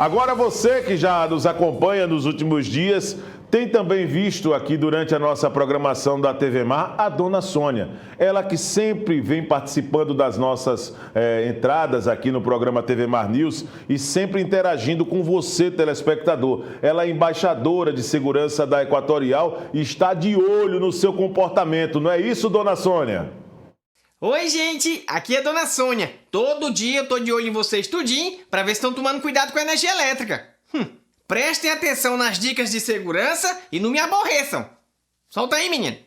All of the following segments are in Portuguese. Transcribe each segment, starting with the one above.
Agora você que já nos acompanha nos últimos dias, tem também visto aqui durante a nossa programação da TV Mar a dona Sônia. Ela que sempre vem participando das nossas entradas aqui no programa TV Mar News e sempre interagindo com você, telespectador. Ela é embaixadora de segurança da Equatorial e está de olho no seu comportamento. Não é isso, dona Sônia? Oi, gente! Aqui é a dona Sônia. Todo dia eu tô de olho em vocês tudinho pra ver se estão tomando cuidado com a energia elétrica. Prestem atenção nas dicas de segurança e não me aborreçam. Solta aí, menino.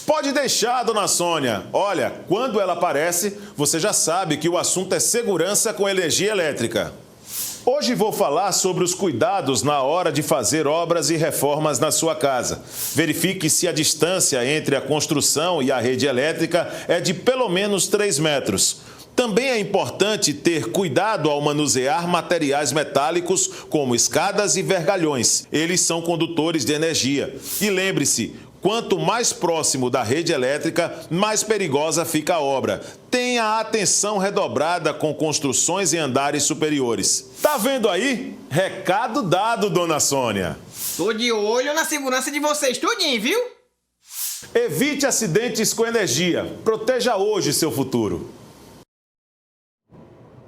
Pode deixar, dona Sônia. Olha, quando ela aparece, você já sabe que o assunto é segurança com energia elétrica. Hoje vou falar sobre os cuidados na hora de fazer obras e reformas na sua casa. Verifique se a distância entre a construção e a rede elétrica é de pelo menos 3 metros. Também é importante ter cuidado ao manusear materiais metálicos como escadas e vergalhões. Eles são condutores de energia. E lembre-se, quanto mais próximo da rede elétrica, mais perigosa fica a obra. Tenha a atenção redobrada com construções em andares superiores. Tá vendo aí? Recado dado, dona Sônia. Tô de olho na segurança de vocês tudinho, viu? Evite acidentes com energia. Proteja hoje seu futuro.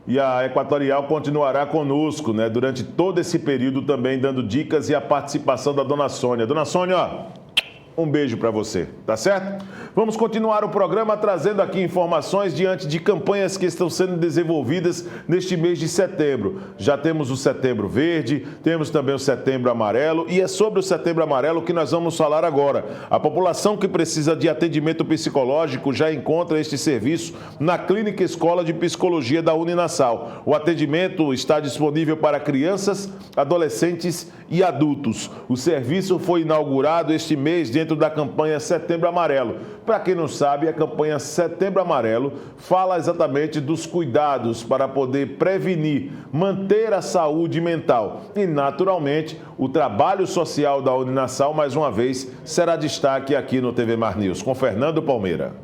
E a Equatorial continuará conosco, durante todo esse período também dando dicas e a participação da dona Sônia. Dona Sônia, ó, um beijo para você, tá certo? Vamos continuar o programa trazendo aqui informações diante de campanhas que estão sendo desenvolvidas neste mês de setembro. Já temos o Setembro Verde, temos também o Setembro Amarelo e é sobre o Setembro Amarelo que nós vamos falar agora. A população que precisa de atendimento psicológico já encontra este serviço na Clínica Escola de Psicologia da Uninassal. O atendimento está disponível para crianças, adolescentes e adultos. O serviço foi inaugurado este mês dentro da campanha Setembro Amarelo. Para quem não sabe, a campanha Setembro Amarelo fala exatamente dos cuidados para poder prevenir, manter a saúde mental. E, naturalmente, o trabalho social da Uninassal, mais uma vez, será destaque aqui no TV Mar News. Com Fernando Palmeira.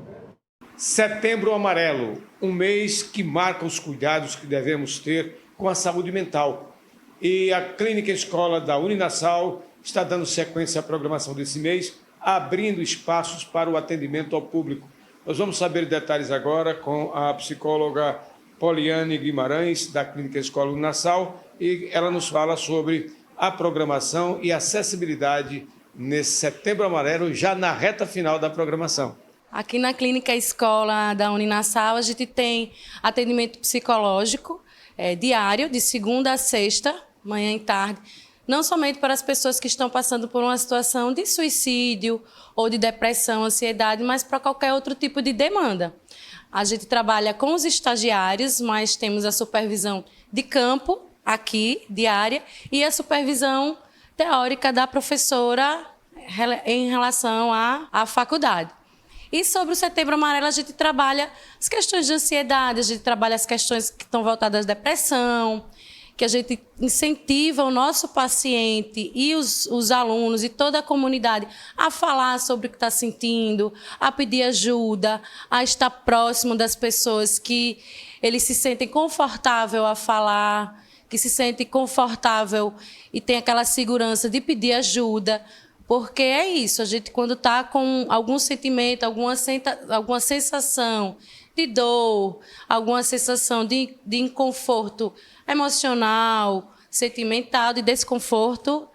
Setembro Amarelo, um mês que marca os cuidados que devemos ter com a saúde mental. E a Clínica Escola da Uninassal está dando sequência à programação desse mês, abrindo espaços para o atendimento ao público. Nós vamos saber detalhes agora com a psicóloga Poliane Guimarães, da Clínica Escola Uninassal, e ela nos fala sobre a programação e acessibilidade nesse Setembro Amarelo, já na reta final da programação. Aqui na Clínica Escola da Uninassal, a gente tem atendimento psicológico diário, de segunda a sexta, manhã e tarde, não somente para as pessoas que estão passando por uma situação de suicídio ou de depressão, ansiedade, mas para qualquer outro tipo de demanda. A gente trabalha com os estagiários, mas temos a supervisão de campo aqui, diária, e a supervisão teórica da professora em relação à faculdade. E sobre o Setembro Amarelo, a gente trabalha as questões de ansiedade, a gente trabalha as questões que estão voltadas à depressão, que a gente incentiva o nosso paciente e os alunos e toda a comunidade a falar sobre o que está sentindo, a pedir ajuda, a estar próximo das pessoas que eles se sentem confortável a falar, que se sentem confortável e tem aquela segurança de pedir ajuda. Porque é isso, a gente quando está com algum sentimento, alguma sensação de dor, alguma sensação de inconforto emocional, sentimental, de desconforto,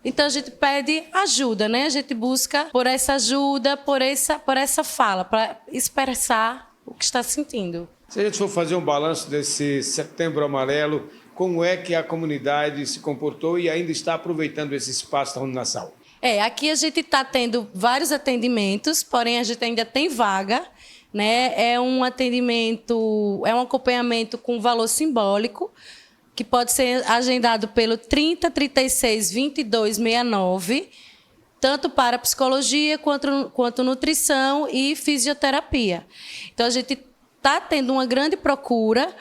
então a gente pede ajuda, A gente busca por essa ajuda, por essa fala, para expressar o que está sentindo. Se a gente for fazer um balanço desse Setembro Amarelo, como é que a comunidade se comportou e ainda está aproveitando esse espaço da Uninassal? Aqui a gente está tendo vários atendimentos, porém a gente ainda tem vaga, É um atendimento, é um acompanhamento com valor simbólico, que pode ser agendado pelo 30 36 22 69, tanto para psicologia quanto nutrição e fisioterapia. Então a gente está tendo uma grande procura,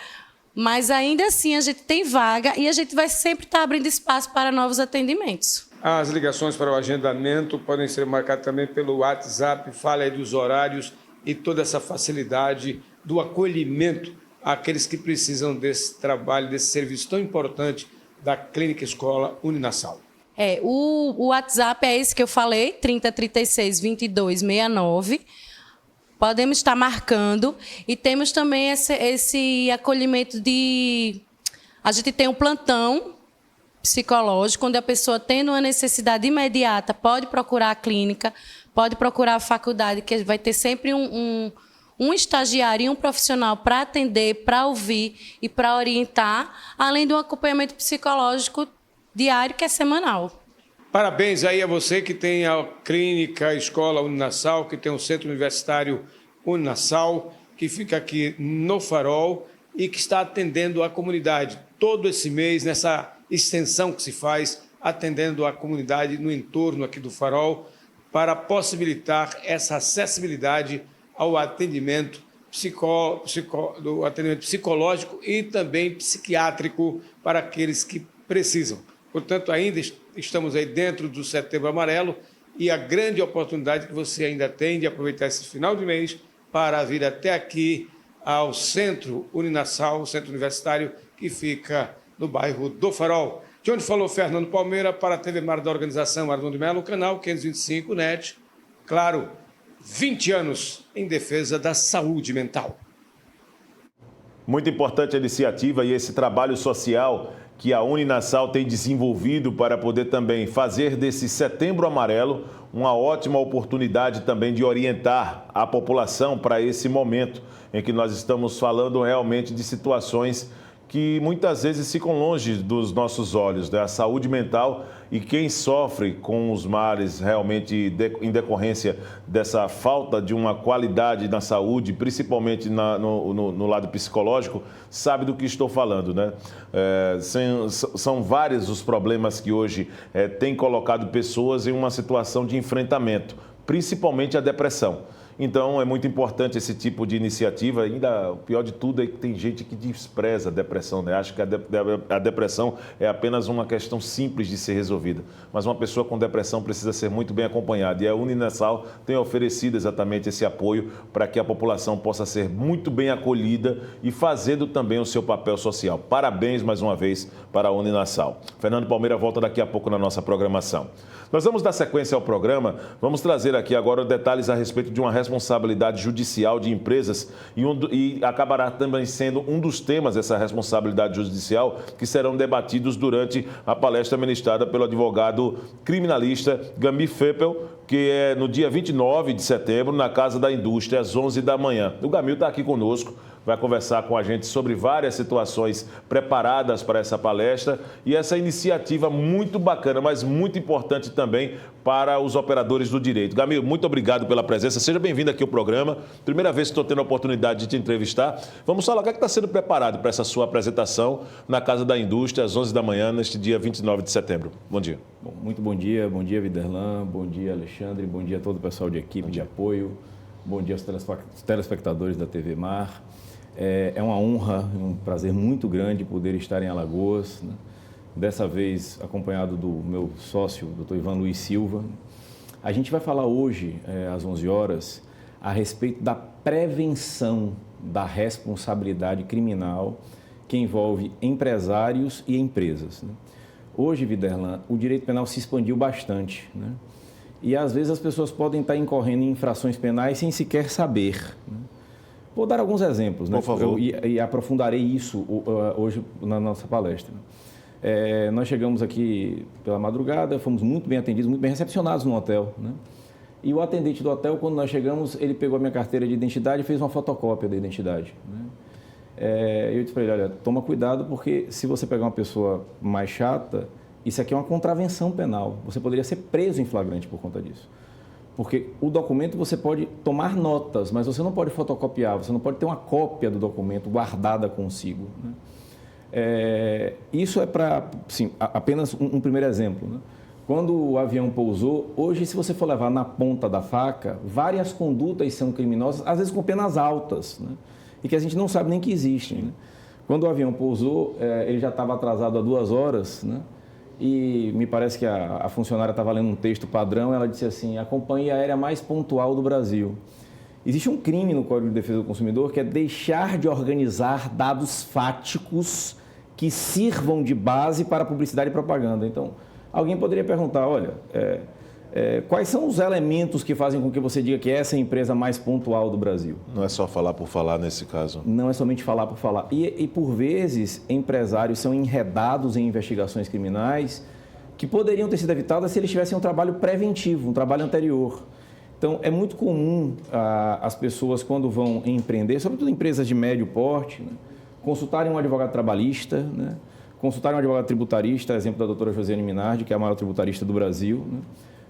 mas ainda assim a gente tem vaga e a gente vai sempre estar abrindo espaço para novos atendimentos. As ligações para o agendamento podem ser marcadas também pelo WhatsApp, fala aí dos horários e toda essa facilidade do acolhimento àqueles que precisam desse trabalho, desse serviço tão importante da Clínica Escola Uninasal. O WhatsApp é esse que eu falei, 3036 2269. Podemos estar marcando. E temos também esse acolhimento de... A gente tem um plantão psicológico, onde a pessoa, tendo uma necessidade imediata, pode procurar a clínica, pode procurar a faculdade, que vai ter sempre um estagiário e um profissional para atender, para ouvir e para orientar, além do acompanhamento psicológico diário, que é semanal. Parabéns aí a você que tem a Clínica Escola Uninasal, que tem o Centro Universitário Uninasal, que fica aqui no Farol e que está atendendo a comunidade todo esse mês, nessa extensão que se faz, atendendo a comunidade no entorno aqui do Farol, para possibilitar essa acessibilidade ao atendimento, do atendimento psicológico e também psiquiátrico para aqueles que precisam. Portanto, ainda estamos aí dentro do Setembro Amarelo e a grande oportunidade que você ainda tem de aproveitar esse final de mês para vir até aqui ao Centro Uninasal, o Centro Universitário, que fica no bairro do Farol. De onde falou Fernando Palmeira para a TV Mar da organização Arnon de Mello, canal 525 NET. Claro, 20 anos em defesa da saúde mental. Muito importante a iniciativa e esse trabalho social que a Uninasal tem desenvolvido para poder também fazer desse Setembro Amarelo uma ótima oportunidade também de orientar a população para esse momento em que nós estamos falando realmente de situações que muitas vezes ficam longe dos nossos olhos, né? A saúde mental, e quem sofre com os males realmente em decorrência dessa falta de uma qualidade na saúde, principalmente no lado psicológico, sabe do que estou falando, né? São vários os problemas que hoje têm colocado pessoas em uma situação de enfrentamento, principalmente a depressão. Então, é muito importante esse tipo de iniciativa. Ainda, o pior de tudo é que tem gente que despreza a depressão, né? Acha que a depressão é apenas uma questão simples de ser resolvida. Mas uma pessoa com depressão precisa ser muito bem acompanhada. E a Uninasal tem oferecido exatamente esse apoio para que a população possa ser muito bem acolhida e fazendo também o seu papel social. Parabéns mais uma vez para a Uninasal. Fernando Palmeira volta daqui a pouco na nossa programação. Nós vamos dar sequência ao programa, vamos trazer aqui agora detalhes a respeito de uma responsabilidade judicial de empresas e acabará também sendo um dos temas dessa responsabilidade judicial que serão debatidos durante a palestra ministrada pelo advogado criminalista Gami Feppel, que é no dia 29 de setembro, na Casa da Indústria, às 11 da manhã. O Gamil está aqui conosco, vai conversar com a gente sobre várias situações preparadas para essa palestra e essa iniciativa muito bacana, mas muito importante também para os operadores do direito. Gamil, muito obrigado pela presença. Seja bem-vindo aqui ao programa. Primeira vez que estou tendo a oportunidade de te entrevistar. Vamos falar o que está sendo preparado para essa sua apresentação na Casa da Indústria, às 11 da manhã, neste dia 29 de setembro. Bom dia. Muito bom dia Viderlan, bom dia Alexandre, bom dia a todo o pessoal de equipe de apoio, bom dia aos telespectadores da TV Mar. É uma honra, um prazer muito grande poder estar em Alagoas, né? Dessa vez acompanhado do meu sócio, Dr. Ivan Luiz Silva. A gente vai falar hoje, às 11 horas, a respeito da prevenção da responsabilidade criminal que envolve empresários e empresas, né? Hoje, Viderlan, o direito penal se expandiu bastante, né? E às vezes as pessoas podem estar incorrendo em infrações penais sem sequer saber, né? Vou dar alguns exemplos, né? Por favor. E aprofundarei isso hoje na nossa palestra. Nós chegamos aqui pela madrugada, fomos muito bem atendidos, muito bem recepcionados no hotel, né? E o atendente do hotel, quando nós chegamos, ele pegou a minha carteira de identidade e fez uma fotocópia da identidade, né? Eu disse para ele, olha, toma cuidado, porque se você pegar uma pessoa mais chata, isso aqui é uma contravenção penal. Você poderia ser preso em flagrante por conta disso. Porque o documento você pode tomar notas, mas você não pode fotocopiar, você não pode ter uma cópia do documento guardada consigo, né? Isso é para, sim, apenas um primeiro exemplo, né? Quando o avião pousou, hoje, se você for levar na ponta da faca, várias condutas são criminosas, às vezes com penas altas, né? E que a gente não sabe nem que existem, né? Quando o avião pousou, ele já estava atrasado há 2 horas, né? E me parece que a funcionária estava lendo um texto padrão, ela disse assim, a companhia aérea mais pontual do Brasil. Existe um crime no Código de Defesa do Consumidor que é deixar de organizar dados fáticos que sirvam de base para publicidade e propaganda. Então, alguém poderia perguntar, olha, quais são os elementos que fazem com que você diga que essa é a empresa mais pontual do Brasil? Não é só falar por falar nesse caso. Não é somente falar por falar. E por vezes, empresários são enredados em investigações criminais que poderiam ter sido evitadas se eles tivessem um trabalho preventivo, um trabalho anterior. Então, é muito comum as pessoas, quando vão empreender, sobretudo empresas de médio porte, né, consultarem um advogado trabalhista, né, consultarem um advogado tributarista, exemplo da doutora Josiane Minardi, que é a maior tributarista do Brasil, né.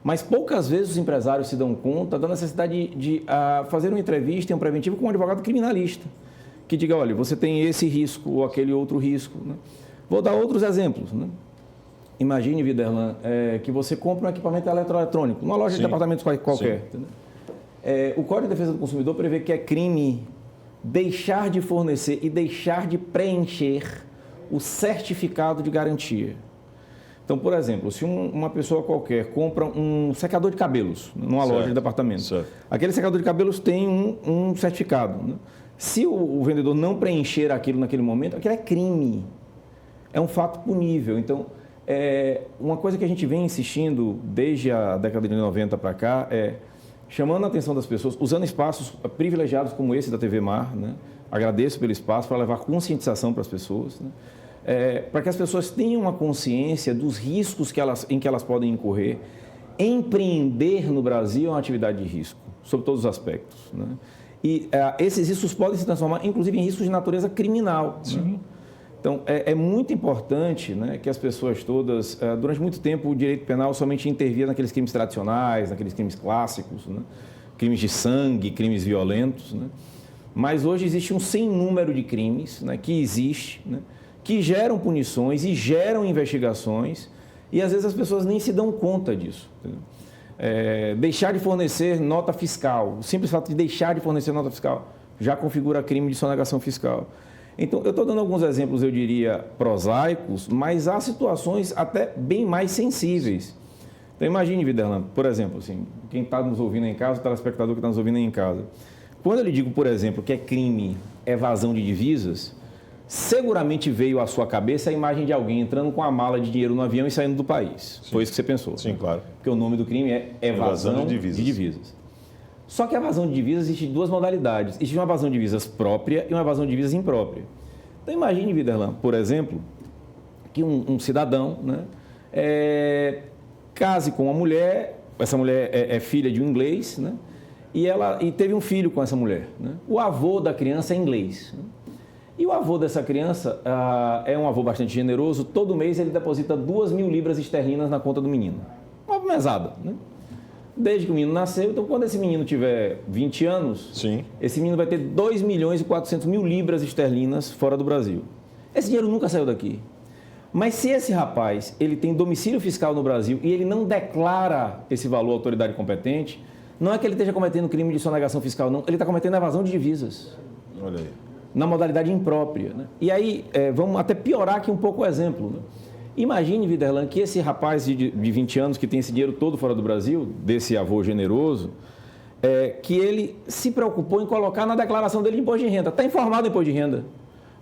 Mas poucas vezes os empresários se dão conta da necessidade de fazer uma entrevista em um preventivo com um advogado criminalista, que diga, olha, você tem esse risco ou aquele outro risco, né. Vou dar outros exemplos, né. Imagine, Viderlan, que você compra um equipamento eletroeletrônico, numa loja de departamentos qualquer. O Código de Defesa do Consumidor prevê que é crime deixar de fornecer e deixar de preencher o certificado de garantia. Então, por exemplo, se uma pessoa qualquer compra um secador de cabelos numa loja de departamentos, aquele secador de cabelos tem um certificado, né? Se o vendedor não preencher aquilo naquele momento, aquilo é crime. É um fato punível. Então, uma coisa que a gente vem insistindo desde a década de 90 para cá chamando a atenção das pessoas, usando espaços privilegiados como esse da TV Mar, né? Agradeço pelo espaço para levar conscientização para as pessoas, né? Para que as pessoas tenham uma consciência dos riscos em que elas podem incorrer. Empreender no Brasil é uma atividade de risco, sob todos os aspectos, né? E esses riscos podem se transformar, inclusive, em riscos de natureza criminal. Sim. Né? Então, é muito importante, né, que as pessoas todas... durante muito tempo, o direito penal somente intervia naqueles crimes tradicionais, naqueles crimes clássicos, né? Crimes de sangue, crimes violentos, né? Mas hoje existe um sem número de crimes, né, né, que geram punições e geram investigações e, às vezes, as pessoas nem se dão conta disso. Deixar de fornecer nota fiscal, o simples fato de deixar de fornecer nota fiscal já configura crime de sonegação fiscal. Então, eu estou dando alguns exemplos, eu diria, prosaicos, mas há situações até bem mais sensíveis. Então, imagine, Viderlan, por exemplo, assim, quem está nos ouvindo em casa, o telespectador que está nos ouvindo em casa. Quando eu lhe digo, por exemplo, que é crime evasão de divisas, seguramente veio à sua cabeça a imagem de alguém entrando com a mala de dinheiro no avião e saindo do país. Sim. Foi isso que você pensou. Sim, né? Claro. Porque o nome do crime é evasão de divisas. Só que a evasão de divisas existe duas modalidades. Existe uma evasão de divisas própria e uma evasão de divisas imprópria. Então, imagine, Viderlan, por exemplo, que um cidadão, né, case com uma mulher, essa mulher é filha de um inglês, né, e teve um filho com essa mulher. Né? O avô da criança é inglês. Né? E o avô dessa criança é um avô bastante generoso. Todo mês ele deposita 2.000 libras esterlinas na conta do menino. Uma mesada, né? Desde que o menino nasceu. Então, quando esse menino tiver 20 anos, sim, esse menino vai ter 2.400.000 libras esterlinas fora do Brasil. Esse dinheiro nunca saiu daqui. Mas se esse rapaz ele tem domicílio fiscal no Brasil e ele não declara esse valor à autoridade competente, não é que ele esteja cometendo crime de sonegação fiscal, não. Ele está cometendo evasão de divisas. Olha aí. Na modalidade imprópria. Né? E aí, vamos até piorar aqui um pouco o exemplo. Né? Imagine, Viderlan, que esse rapaz de 20 anos que tem esse dinheiro todo fora do Brasil, desse avô generoso, que ele se preocupou em colocar na declaração dele de imposto de renda. Está informado em imposto de renda.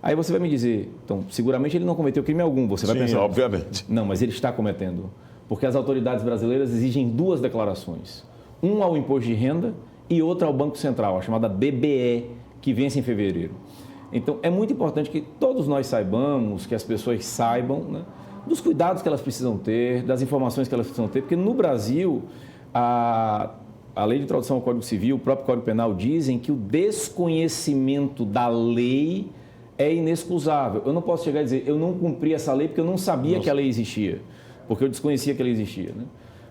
Aí você vai me dizer, então, seguramente ele não cometeu crime algum. Você vai pensar, obviamente. Não, mas ele está cometendo. Porque as autoridades brasileiras exigem duas declarações. Uma ao imposto de renda e outra ao Banco Central, a chamada BBE, que vence em fevereiro. Então, é muito importante que todos nós saibamos, que as pessoas saibam, né, dos cuidados que elas precisam ter, das informações que elas precisam ter, porque no Brasil, a lei de introdução ao Código Civil, o próprio Código Penal dizem que o desconhecimento da lei é inexcusável. Eu não posso chegar e dizer, eu não cumpri essa lei porque eu não sabia que a lei existia, porque eu desconhecia que ela existia. Né?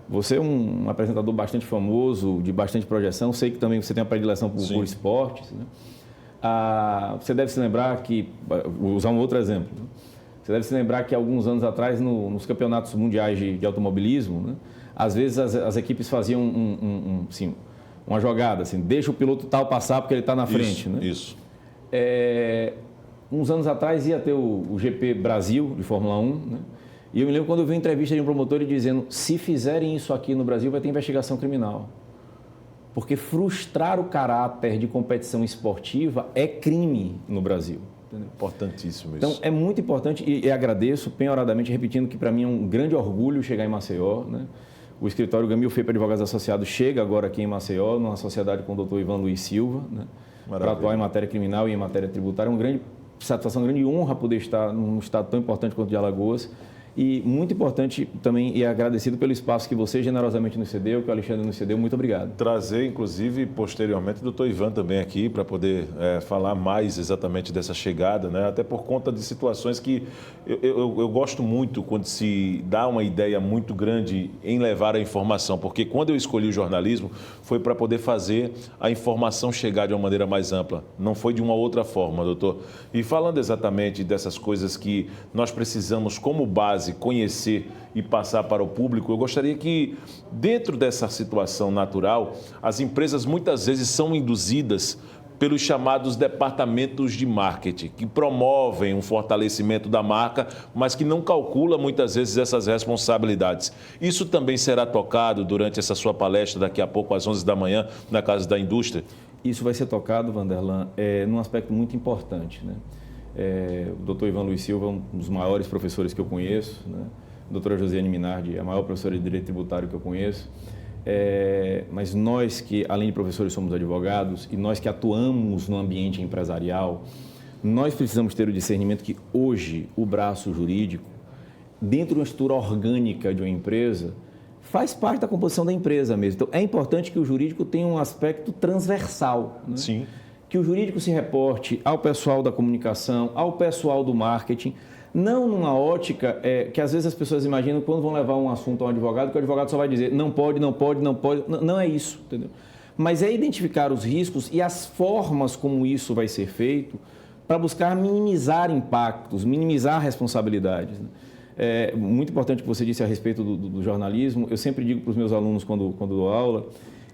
Você é um apresentador bastante famoso, de bastante projeção, sei que também você tem uma predileção por esportes. Né? Você deve se lembrar que, vou usar um outro exemplo, né? Você deve se lembrar que alguns anos atrás, nos campeonatos mundiais de automobilismo, né, às vezes as equipes faziam uma jogada, assim, deixa o piloto tal passar porque ele está na frente. Né? Isso. Uns anos atrás ia ter o GP Brasil, de Fórmula 1, né? E eu me lembro quando eu vi uma entrevista de um promotor dizendo, se fizerem isso aqui no Brasil vai ter investigação criminal. Porque frustrar o caráter de competição esportiva é crime no Brasil. Entendeu? Importantíssimo isso. Então, é muito importante e agradeço penhoradamente, repetindo que para mim é um grande orgulho chegar em Maceió, né? O escritório Gamil Feio para Advogados Associados chega agora aqui em Maceió, numa sociedade com o doutor Ivan Luiz Silva, né? Para atuar em matéria criminal e em matéria tributária. É uma grande satisfação, uma grande honra poder estar num estado tão importante quanto o de Alagoas. E muito importante também, e agradecido pelo espaço que você generosamente nos cedeu, que o Alexandre nos cedeu. Muito obrigado. Trazer, inclusive, posteriormente, o doutor Ivan também aqui para poder falar mais exatamente dessa chegada, né? Até por conta de situações que eu gosto muito quando se dá uma ideia muito grande em levar a informação, porque quando eu escolhi o jornalismo foi para poder fazer a informação chegar de uma maneira mais ampla, não foi de uma outra forma, doutor. E falando exatamente dessas coisas que nós precisamos como base conhecer e passar para o público, eu gostaria que, dentro dessa situação natural, as empresas muitas vezes são induzidas pelos chamados departamentos de marketing, que promovem um fortalecimento da marca, mas que não calcula muitas vezes essas responsabilidades. Isso também será tocado durante essa sua palestra daqui a pouco, às 11 da manhã, na Casa da Indústria? Isso vai ser tocado, Vanderlan, num aspecto muito importante, né? O doutor Ivan Luiz Silva é um dos maiores professores que eu conheço, né? A doutora Josiane Minardi é a maior professora de Direito Tributário que eu conheço. Mas nós que, além de professores, somos advogados e nós que atuamos no ambiente empresarial, nós precisamos ter o discernimento que hoje o braço jurídico, dentro de uma estrutura orgânica de uma empresa, faz parte da composição da empresa mesmo. Então, é importante que o jurídico tenha um aspecto transversal, né? Sim. Que o jurídico se reporte ao pessoal da comunicação, ao pessoal do marketing, não numa ótica que às vezes as pessoas imaginam quando vão levar um assunto a um advogado, que o advogado só vai dizer não pode, não pode, não pode. Não é isso, entendeu? Mas é identificar os riscos e as formas como isso vai ser feito para buscar minimizar impactos, minimizar responsabilidades, né? É muito importante o que você disse a respeito do jornalismo. Eu sempre digo para os meus alunos quando dou aula,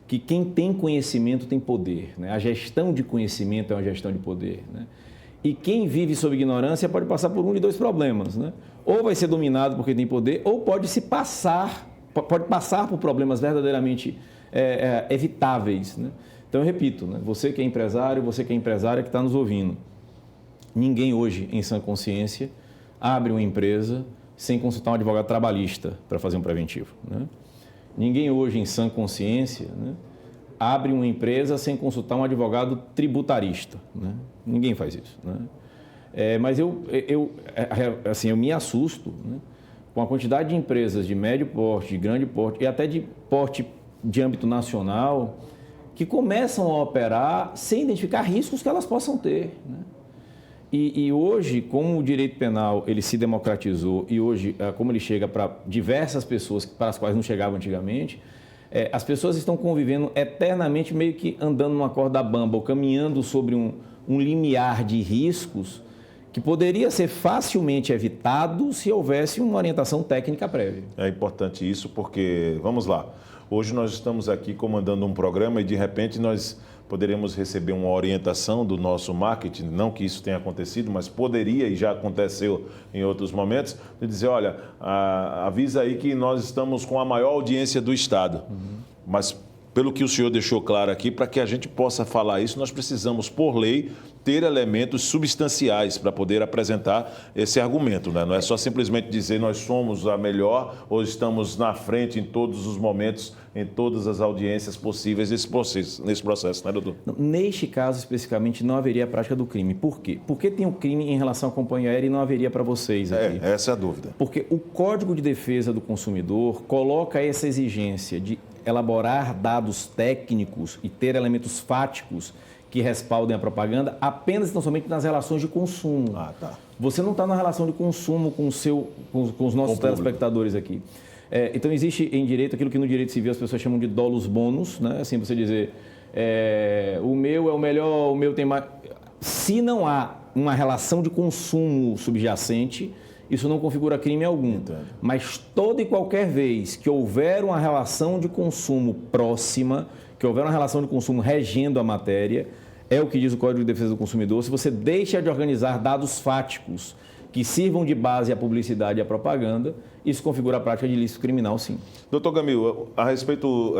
que quem tem conhecimento tem poder, né? A gestão de conhecimento é uma gestão de poder, né? E quem vive sob ignorância pode passar por um de dois problemas, né? Ou vai ser dominado porque tem poder, ou pode passar por problemas verdadeiramente evitáveis, né? Então, eu repito, né? Você que é empresário, você que é empresária que está nos ouvindo, ninguém hoje, em sã consciência, abre uma empresa sem consultar um advogado trabalhista para fazer um preventivo, né? Ninguém hoje, em sã consciência, né, abre uma empresa sem consultar um advogado tributarista, né? Ninguém faz isso, né? Mas eu me assusto, né, com a quantidade de empresas de médio porte, de grande porte e até de porte de âmbito nacional que começam a operar sem identificar riscos que elas possam ter, né? E hoje, como o direito penal ele se democratizou e hoje, como ele chega para diversas pessoas para as quais não chegava antigamente, as pessoas estão convivendo eternamente meio que andando numa corda bamba ou caminhando sobre um limiar de riscos que poderia ser facilmente evitado se houvesse uma orientação técnica prévia. É importante isso porque, vamos lá, hoje nós estamos aqui comandando um programa e de repente nós poderemos receber uma orientação do nosso marketing, não que isso tenha acontecido, mas poderia e já aconteceu em outros momentos, de dizer, olha, avisa aí que nós estamos com a maior audiência do Estado. Mas, pelo que o senhor deixou claro aqui, para que a gente possa falar isso, nós precisamos, por lei, ter elementos substanciais para poder apresentar esse argumento, né? Não é só simplesmente dizer nós somos a melhor ou estamos na frente em todos os momentos, em todas as audiências possíveis nesse processo, né, doutor? Neste caso, especificamente, não haveria a prática do crime. Por quê? Porque tem o crime em relação à companhia aérea e não haveria para vocês aqui. Essa é a dúvida. Porque o Código de Defesa do Consumidor coloca essa exigência de elaborar dados técnicos e ter elementos fáticos que respaldem a propaganda apenas e tão somente nas relações de consumo. Ah, tá. Você não está na relação de consumo com os nossos telespectadores aqui. Então, existe em direito aquilo que no direito civil as pessoas chamam de dolus bonus, né? Assim, você dizer, o meu é o melhor, o meu tem mais... Se não há uma relação de consumo subjacente, isso não configura crime algum. Entendo. Mas toda e qualquer vez que houver uma relação de consumo próxima, que houver uma relação de consumo regendo a matéria, é o que diz o Código de Defesa do Consumidor, se você deixa de organizar dados fáticos que sirvam de base à publicidade e à propaganda, isso configura a prática de ilícito criminal, sim. Doutor Gamil, a respeito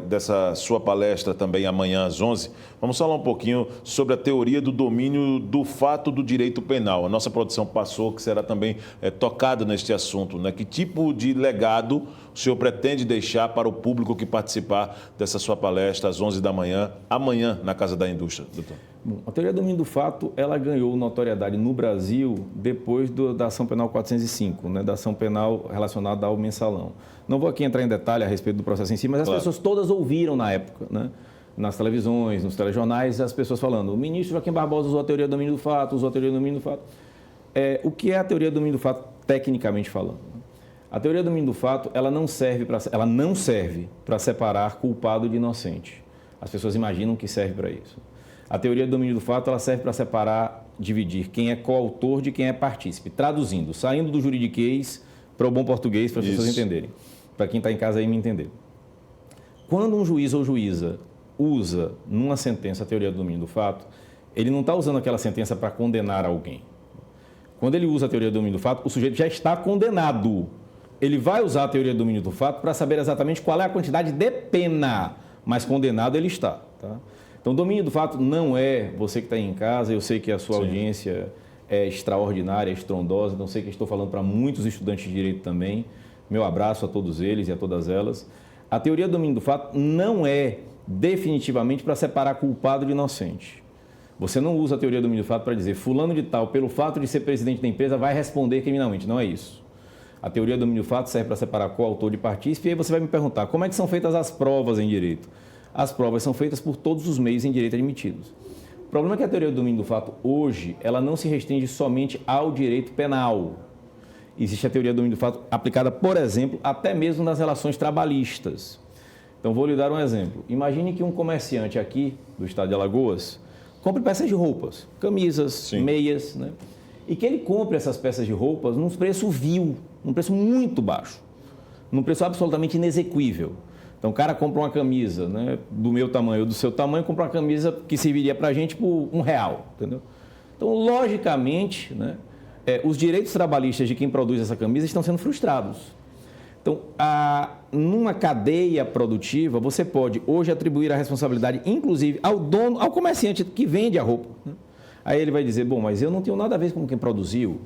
dessa sua palestra também amanhã às 11, vamos falar um pouquinho sobre a teoria do domínio do fato do direito penal. A nossa produção passou, que será também tocada neste assunto, né? Que tipo de legado o senhor pretende deixar para o público que participar dessa sua palestra às 11 da manhã, amanhã na Casa da Indústria, doutor? Bom, a teoria do domínio do fato, ela ganhou notoriedade no Brasil depois da ação penal 405, né, da ação penal relacionada ao mensalão. Não vou aqui entrar em detalhe a respeito do processo em si, mas as pessoas todas ouviram na época, né, nas televisões, nos telejornais, as pessoas falando: o ministro Joaquim Barbosa usou a teoria do domínio do fato, usou a teoria do domínio do fato. O que é a teoria do domínio do fato, tecnicamente falando? A teoria do domínio do fato, ela não serve para separar culpado de inocente. As pessoas imaginam que serve para isso. A teoria do domínio do fato, ela serve para separar, dividir quem é coautor de quem é partícipe. Traduzindo, saindo do juridiquês para o bom português, para as pessoas entenderem. Para quem está em casa aí me entender. Quando um juiz ou juíza usa numa sentença a teoria do domínio do fato, ele não está usando aquela sentença para condenar alguém. Quando ele usa a teoria do domínio do fato, o sujeito já está condenado. Ele vai usar a teoria do domínio do fato para saber exatamente qual é a quantidade de pena, mas condenado ele está, tá? Então, o domínio do fato não é você que está aí em casa. Eu sei que a sua audiência é extraordinária, estrondosa, então sei que estou falando para muitos estudantes de direito também. Meu abraço a todos eles e a todas elas. A teoria do domínio do fato não é definitivamente para separar culpado de inocente. Você não usa a teoria do domínio do fato para dizer fulano de tal, pelo fato de ser presidente da empresa, vai responder criminalmente. Não é isso. A teoria do domínio do fato serve para separar coautor de partícipe. E aí você vai me perguntar, como é que são feitas as provas em direito? As provas são feitas por todos os meios em direito admitidos. O problema é que a teoria do domínio do fato, hoje, ela não se restringe somente ao direito penal. Existe a teoria do domínio do fato aplicada, por exemplo, até mesmo nas relações trabalhistas. Então, vou lhe dar um exemplo. Imagine que um comerciante aqui do estado de Alagoas compre peças de roupas, camisas, meias, né? E que ele compre essas peças de roupas num preço vil, num preço muito baixo, num preço absolutamente inexequível. Então, o cara compra uma camisa, né, do meu tamanho ou do seu tamanho, compra uma camisa que serviria para a gente por R$1, entendeu? Então, logicamente, né, os direitos trabalhistas de quem produz essa camisa estão sendo frustrados. Então, numa cadeia produtiva, você pode hoje atribuir a responsabilidade, inclusive, ao dono, ao comerciante que vende a roupa, né? Aí ele vai dizer: bom, mas eu não tenho nada a ver com quem produziu.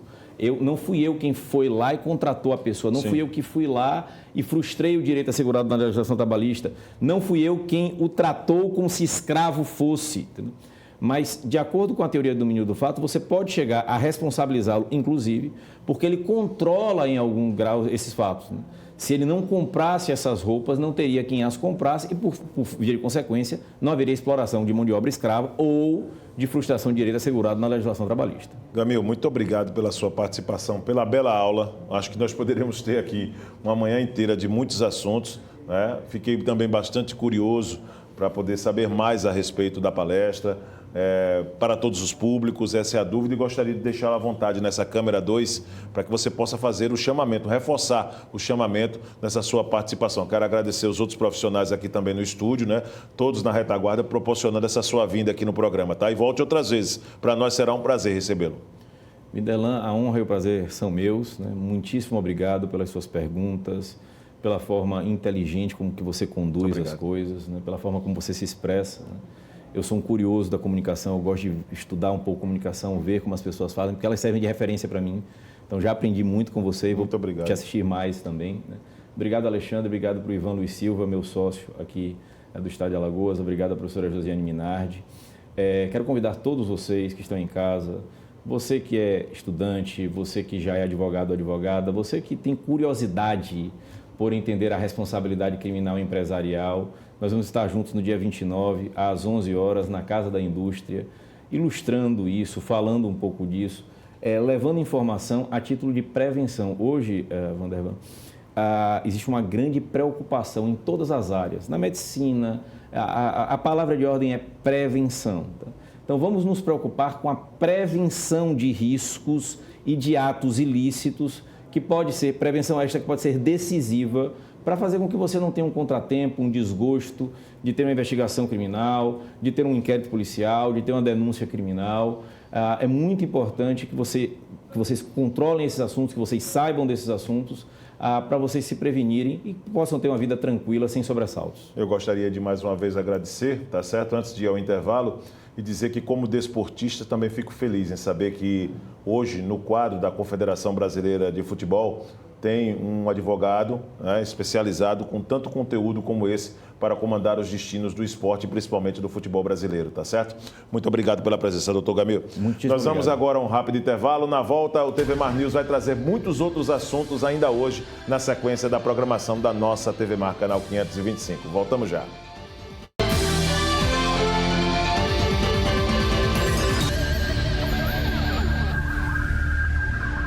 Não fui eu quem foi lá e contratou a pessoa, não fui eu que fui lá e frustrei o direito assegurado na legislação trabalhista, não fui eu quem o tratou como se escravo fosse. Entendeu? Mas, de acordo com a teoria do domínio do fato, você pode chegar a responsabilizá-lo, inclusive, porque ele controla em algum grau esses fatos, né? Se ele não comprasse essas roupas, não teria quem as comprasse e, por via de consequência, não haveria exploração de mão de obra escrava ou de frustração de direito assegurado na legislação trabalhista. Gamil, muito obrigado pela sua participação, pela bela aula. Acho que nós poderíamos ter aqui uma manhã inteira de muitos assuntos, né? Fiquei também bastante curioso para poder saber mais a respeito da palestra. Para todos os públicos, essa é a dúvida, e gostaria de deixá-la à vontade nessa câmera 2 para que você possa fazer o chamamento, reforçar o chamamento nessa sua participação. Quero agradecer os outros profissionais aqui também no estúdio, né? Todos na retaguarda, proporcionando essa sua vinda aqui no programa, tá? E volte outras vezes, para nós será um prazer recebê-lo. Viderlan, a honra e o prazer são meus, né? Muitíssimo obrigado pelas suas perguntas, pela forma inteligente como que você conduz as coisas, né? Pela forma como você se expressa, né? Eu sou um curioso da comunicação, eu gosto de estudar um pouco comunicação, ver como as pessoas fazem, porque elas servem de referência para mim. Então, já aprendi muito com você e vou te assistir mais também, né? Obrigado, Alexandre, obrigado para o Ivan Luiz Silva, meu sócio aqui do estado de Alagoas, obrigado à professora Josiane Minardi. Quero convidar todos vocês que estão em casa, você que é estudante, você que já é advogado ou advogada, você que tem curiosidade por entender a responsabilidade criminal empresarial. Nós vamos estar juntos no dia 29, às 11 horas, na Casa da Indústria, ilustrando isso, falando um pouco disso, levando informação a título de prevenção. Hoje, Vanderlan, existe uma grande preocupação em todas as áreas. Na medicina, a palavra de ordem é prevenção. Tá? Então, vamos nos preocupar com a prevenção de riscos e de atos ilícitos, que pode ser, prevenção esta que pode ser decisiva para fazer com que você não tenha um contratempo, um desgosto de ter uma investigação criminal, de ter um inquérito policial, de ter uma denúncia criminal. É muito importante que você que vocês controlem esses assuntos, que vocês saibam desses assuntos, para vocês se prevenirem e possam ter uma vida tranquila, sem sobressaltos. Eu gostaria de mais uma vez agradecer, tá certo? Antes de ir ao intervalo, e dizer que, como desportista, também fico feliz em saber que hoje, no quadro da Confederação Brasileira de Futebol, tem um advogado, né, especializado com tanto conteúdo como esse para comandar os destinos do esporte, principalmente do futebol brasileiro, tá certo? Muito obrigado pela presença, doutor Gamil. Nós vamos agora a um rápido intervalo. Na volta, o TV Mar News vai trazer muitos outros assuntos ainda hoje, na sequência da programação da nossa TV Mar Canal 525. Voltamos já.